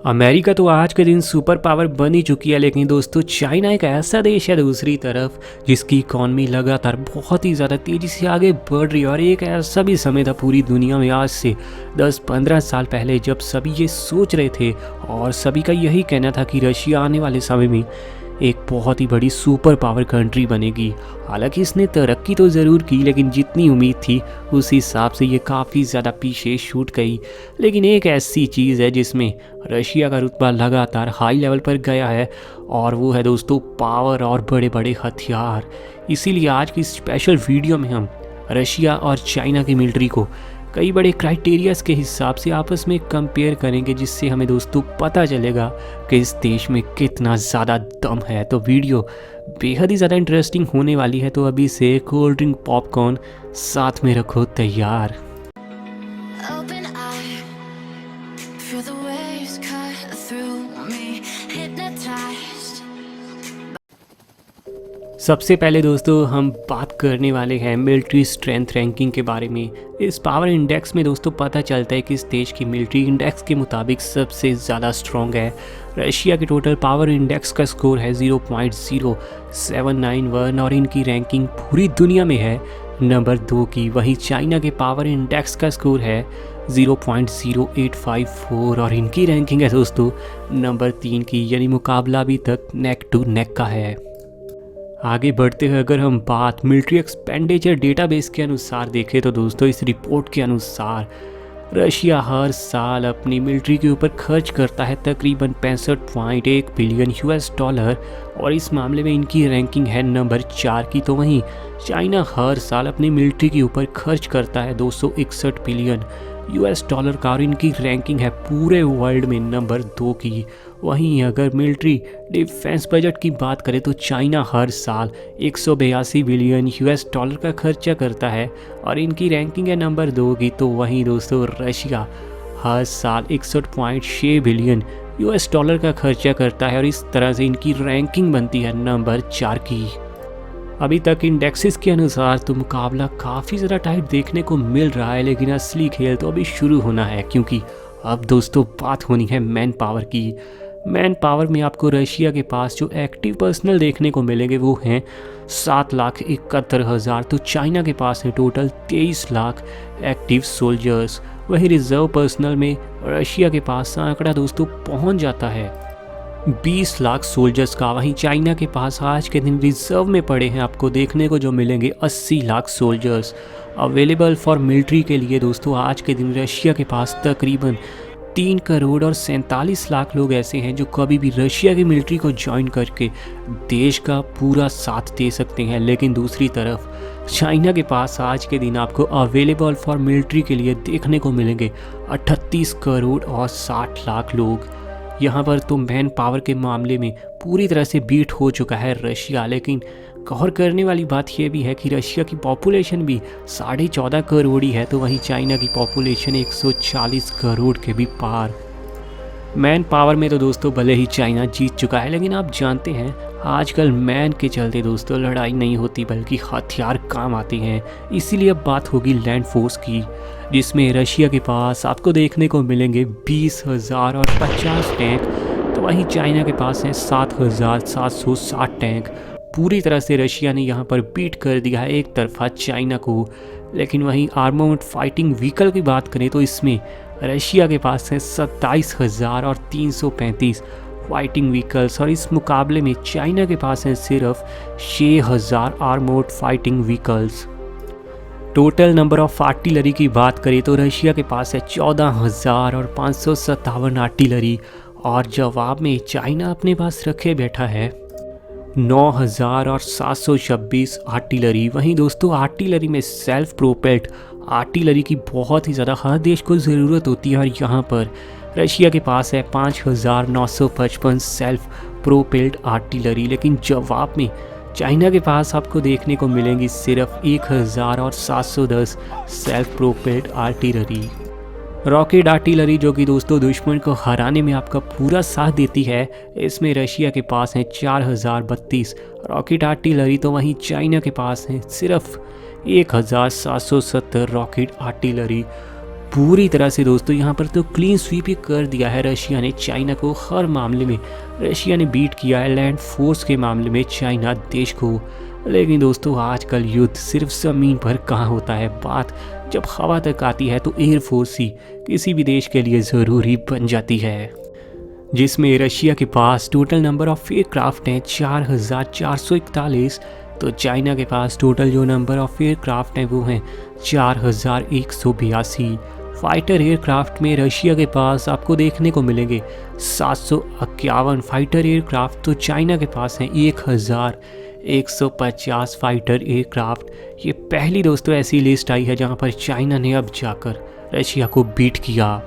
America तो आज के दिन सुपर पावर बन ही चुकी है, लेकिन दोस्तों चाइना एक ऐसा देश है दूसरी तरफ जिसकी इकॉनमी लगातार बहुत ही ज़्यादा तेज़ी से आगे बढ़ रही है। और एक ऐसा भी समय था पूरी दुनिया में आज से 10-15 साल पहले जब सभी ये सोच रहे थे और सभी का यही कहना था कि रशिया आने वाले समय में एक बहुत ही बड़ी सुपर पावर कंट्री बनेगी। हालांकि इसने तरक्की तो ज़रूर की, लेकिन जितनी उम्मीद थी उस हिसाब से ये काफ़ी ज़्यादा पीछे छूट गई। लेकिन एक ऐसी चीज़ है जिसमें रशिया का रुतबा लगातार हाई लेवल पर गया है, और वो है दोस्तों पावर और बड़े बड़े हथियार। इसीलिए आज की स्पेशल वीडियो में हम रशिया और चाइना की मिलिट्री को कई बड़े क्राइटेरियाज के हिसाब से आपस में कंपेयर करेंगे, जिससे हमें दोस्तों पता चलेगा कि इस देश में कितना ज़्यादा दम है। तो वीडियो बेहद ही ज़्यादा इंटरेस्टिंग होने वाली है, तो अभी से कोल्ड ड्रिंक पॉपकॉर्न साथ में रखो तैयार। Open eye, feel the waves cut through me, hypnotized. सबसे पहले दोस्तों हम बात करने वाले हैं मिलिट्री स्ट्रेंथ रैंकिंग के बारे में। इस पावर इंडेक्स में दोस्तों पता चलता है कि इस देश की मिलिट्री इंडेक्स के मुताबिक सबसे ज़्यादा स्ट्रॉन्ग है। रशिया के टोटल पावर इंडेक्स का स्कोर है 0.0791 और इनकी रैंकिंग पूरी दुनिया में है नंबर 2 की। वहीं चाइना के पावर इंडेक्स का स्कोर है 0.0854 और इनकी रैंकिंग है दोस्तों नंबर 3 की, यानी मुकाबला अभी तक नेक टू नेक का है। आगे बढ़ते हुए अगर हम बात मिलिट्री एक्सपेंडिचर डेटाबेस के अनुसार देखें तो दोस्तों इस रिपोर्ट के अनुसार रशिया हर साल अपनी मिलिट्री के ऊपर खर्च करता है तकरीबन 65.1 बिलियन US डॉलर, और इस मामले में इनकी रैंकिंग है नंबर 4 की। तो वहीं चाइना हर साल अपनी मिलिट्री के ऊपर खर्च करता है 261 बिलियन US डॉलर का, और इनकी रैंकिंग है पूरे वर्ल्ड में नंबर 2 की। वहीं अगर मिलिट्री डिफेंस बजट की बात करें तो चाइना हर साल 182 बिलियन US डॉलर का खर्चा करता है और इनकी रैंकिंग है नंबर 2 की। तो वहीं दोस्तों रशिया हर साल 61.6 बिलियन US डॉलर का खर्चा करता है और इस तरह से इनकी रैंकिंग बनती है नंबर 4 की। अभी तक इंडेक्सेस के अनुसार तो मुकाबला काफ़ी ज़्यादा टाइट देखने को मिल रहा है, लेकिन असली खेल तो अभी शुरू होना है, क्योंकि अब दोस्तों बात होनी है मैन पावर की। मैन पावर में आपको रशिया के पास जो एक्टिव पर्सनल देखने को मिलेंगे वो हैं 7,71,000, तो चाइना के पास है टोटल 23 लाख एक्टिव सोल्जर्स। वहीं रिजर्व पर्सनल में रशिया के पास आंकड़ा दोस्तों पहुंच जाता है 20 लाख सोल्जर्स का। वहीं चाइना के पास आज के दिन रिजर्व में पड़े हैं आपको देखने को जो मिलेंगे 80 lakh soldiers available for military के लिए। दोस्तों आज के दिन रशिया के पास तकरीबन 3 करोड़ और 47 लाख लोग ऐसे हैं जो कभी भी रशिया की मिलिट्री को ज्वाइन करके देश का पूरा साथ दे सकते हैं। लेकिन दूसरी तरफ चाइना के पास आज के दिन आपको अवेलेबल फॉर मिलिट्री के लिए देखने को मिलेंगे 38 करोड़ और 60 लाख लोग। यहाँ पर तो मैन पावर के मामले में पूरी तरह से बीट हो चुका है रशिया। लेकिन गौर करने वाली बात यह भी है कि रशिया की पॉपुलेशन भी 14.5 करोड़ ही है, तो वहीं चाइना की पॉपुलेशन 140 करोड़ के भी पार। मैन पावर में तो दोस्तों भले ही चाइना जीत चुका है, लेकिन आप जानते हैं आजकल मैन के चलते दोस्तों लड़ाई नहीं होती बल्कि हथियार काम आते हैं। इसीलिए अब बात होगी लैंड फोर्स की, जिसमें रशिया के पास आपको देखने को मिलेंगे 20,000 और 50 टैंक, तो वहीं चाइना के पास हैं 7,760 टैंक। पूरी तरह से रशिया ने यहाँ पर बीट कर दिया है एक तरफा चाइना को। लेकिन वहीं आर्मोमेंट फाइटिंग व्हीकल की बात करें तो इसमें रशिया के पास है 27,000 और 335 फाइटिंग व्हीकल्स, और इस मुकाबले में चाइना के पास है सिर्फ 6,000 armoured fighting vehicles. Total number of artillery की बात करें तो रशिया के पास है 14,000 और 557 आर्टिलरी, और जवाब में चाइना अपने पास रखे बैठा है 9,000 और 726 आर्टिलरी। वहीं दोस्तों आर्टिलरी में सेल्फ प्रोपेल्ड आर्टिलरी की बहुत ही ज़्यादा हर देश को ज़रूरत होती है, और यहाँ पर रशिया के पास है 5,955 सेल्फ प्रोपेल्ड आर्टिलरी। लेकिन जवाब में चाइना के पास आपको देखने को मिलेंगी सिर्फ 1,710 self propelled artillery. Rocket artillery जो कि दोस्तों दुश्मन को हराने में आपका पूरा साथ देती है, इसमें रशिया के पास है 4,032 रॉकेट आर्टिलरी, तो वहीं चाइना के पास है सिर्फ 1,770 रॉकेट आर्टिलरी। पूरी तरह से दोस्तों यहाँ पर तो क्लीन स्वीप ही कर दिया है रशिया ने चाइना को। हर मामले में रशिया ने बीट किया है, लैंड फोर्स के मामले में चाइना देश को। लेकिन दोस्तों आजकल युद्ध सिर्फ ज़मीन पर कहाँ होता है, बात जब हवा तक आती है तो एयरफोर्स ही किसी भी देश के लिए ज़रूरी बन जाती है, जिसमें रशिया के पास टोटल नंबर ऑफ एयरक्राफ्ट हैं 4441, तो चाइना के पास टोटल जो नंबर ऑफ एयरक्राफ्ट हैं वो हैं 4182। फाइटर एयरक्राफ्ट में रशिया के पास आपको देखने को मिलेंगे 751 फाइटर एयरक्राफ्ट, तो चाइना के पास हैं 1150 फाइटर एयरक्राफ्ट। ये पहली दोस्तों ऐसी लिस्ट आई है जहां पर चाइना ने अब जाकर रशिया को बीट किया।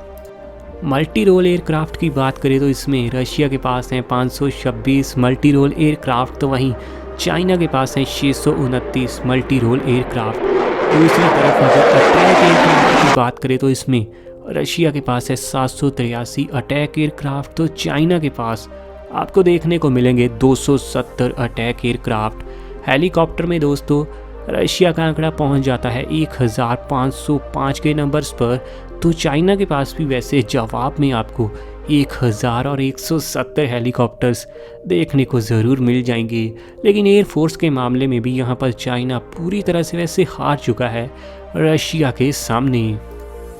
मल्टी रोल एयरक्राफ्ट की बात करें तो इसमें रशिया के पास हैं 526 मल्टी रोल एयरक्राफ्ट, तो वहीं चाइना के पास हैं 629 मल्टी रोल एयरक्राफ्ट। दूसरी तरफ अगर अटैक एयरक्राफ्ट की बात करें तो इसमें रशिया के पास है 783 अटैक एयरक्राफ्ट, तो चाइना के पास आपको देखने को मिलेंगे 270 अटैक एयरक्राफ्ट। हेलीकॉप्टर में दोस्तों रशिया का आंकड़ा पहुंच जाता है 1505 के नंबर्स पर, तो चाइना के पास भी वैसे जवाब में आपको 1170 हेलीकॉप्टर्स देखने को ज़रूर मिल जाएंगे। लेकिन एयरफोर्स के मामले में भी यहाँ पर चाइना पूरी तरह से वैसे हार चुका है रशिया के सामने।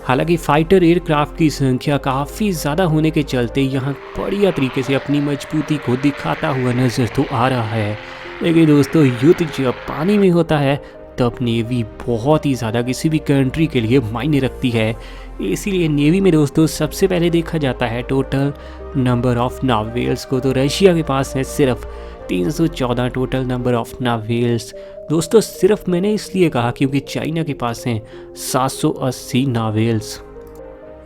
हालांकि फाइटर एयरक्राफ्ट की संख्या काफ़ी ज़्यादा होने के चलते यहाँ बढ़िया तरीके से अपनी मजबूती को दिखाता हुआ नज़र तो आ रहा है। लेकिन दोस्तों युद्ध जब पानी में होता है तब नेवी बहुत ही ज़्यादा किसी भी कंट्री के लिए मायने रखती है। इसीलिए नेवी में दोस्तों सबसे पहले देखा जाता है टोटल नंबर ऑफ नावेल्स को, तो रशिया के पास है सिर्फ 314 टोटल नंबर ऑफ नावेल्स। दोस्तों सिर्फ मैंने इसलिए कहा क्योंकि चाइना के पास हैं 780 नावेल्स।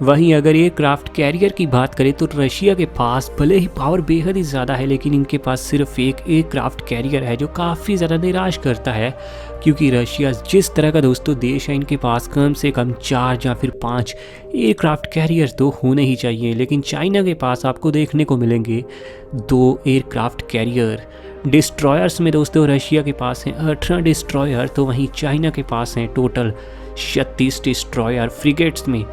वहीं अगर एयरक्राफ्ट कैरियर की बात करें तो रशिया के पास भले ही पावर बेहद ही ज़्यादा है, लेकिन इनके पास सिर्फ एक एयरक्राफ्ट कैरियर है जो काफ़ी ज़्यादा निराश करता है। क्योंकि रशिया जिस तरह का दोस्तों देश है, इनके पास कम से कम 4 या फिर 5 एयरक्राफ्ट कैरियर तो होने ही चाहिए। लेकिन चाइना के पास आपको देखने को मिलेंगे 2 एयरक्राफ्ट कैरियर। डिस्ट्रॉयर्स में दोस्तों रशिया के पास हैं 18 डिस्ट्रॉयर, तो वहीं चाइना के पास हैं टोटल 36 डिस्ट्रॉयर। फ्रिगेट्स में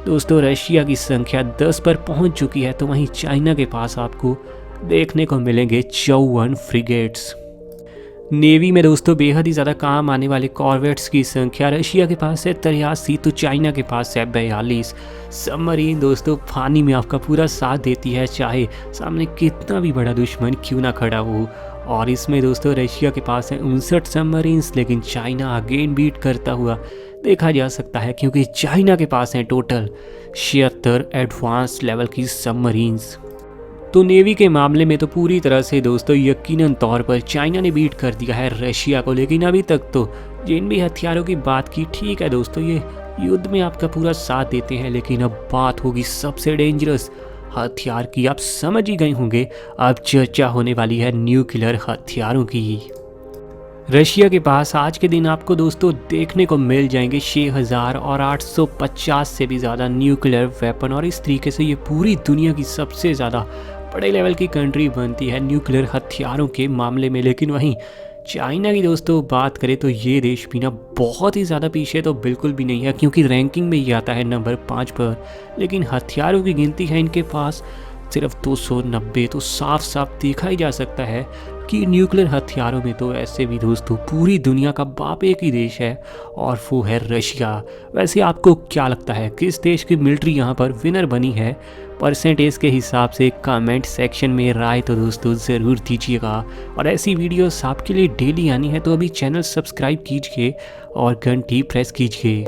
दोस्तों रशिया की संख्या 10 पर पहुंच चुकी है, तो वहीं चाइना के पास आपको देखने को मिलेंगे 54 फ्रिगेट्स। नेवी में दोस्तों बेहद ही ज़्यादा काम आने वाले कॉर्वेट्स की संख्या रशिया के पास है 83, तो चाइना के पास है 42। सबमरीन दोस्तों पानी में आपका पूरा साथ देती है, चाहे सामने कितना भी बड़ा दुश्मन क्यों ना खड़ा हो। और इसमें दोस्तों रशिया के पास है 59 सबमरीन्स, लेकिन चाइना अगेन बीट करता हुआ देखा जा सकता है क्योंकि चाइना के पास हैं टोटल 76 एडवांस लेवल की सबमरीन्स। तो नेवी के मामले में तो पूरी तरह से दोस्तों यकीनन तौर पर चाइना ने बीट कर दिया है रशिया को। लेकिन अभी तक तो जिन भी हथियारों की बात की, ठीक है दोस्तों ये युद्ध में आपका पूरा साथ देते हैं, लेकिन अब बात होगी सबसे डेंजरस हथियार की। आप समझ ही गए होंगे अब चर्चा होने वाली है न्यूक्लियर हथियारों की। रशिया के पास आज के दिन आपको दोस्तों देखने को मिल जाएंगे 6850 से भी ज़्यादा न्यूक्लियर वेपन, और इस तरीके से ये पूरी दुनिया की सबसे ज़्यादा बड़े लेवल की कंट्री बनती है न्यूक्लियर हथियारों के मामले में। लेकिन वहीं चाइना की दोस्तों बात करें तो ये देश भी ना बहुत ही ज़्यादा पीछे तो बिल्कुल भी नहीं है, क्योंकि रैंकिंग में ये आता है नंबर 5 पर। लेकिन हथियारों की गिनती है इनके पास सिर्फ 290, तो साफ साफ देखा ही जा सकता है कि न्यूक्लियर हथियारों में तो ऐसे भी दोस्तों पूरी दुनिया का बाप एक ही देश है, और वो है रशिया। वैसे आपको क्या लगता है किस देश की मिलिट्री यहाँ पर विनर बनी है? परसेंटेज के हिसाब से कमेंट सेक्शन में राय तो दोस्तों ज़रूर दीजिएगा। और ऐसी वीडियोस आपके लिए डेली आनी है तो अभी चैनल सब्सक्राइब कीजिए और घंटी प्रेस कीजिए।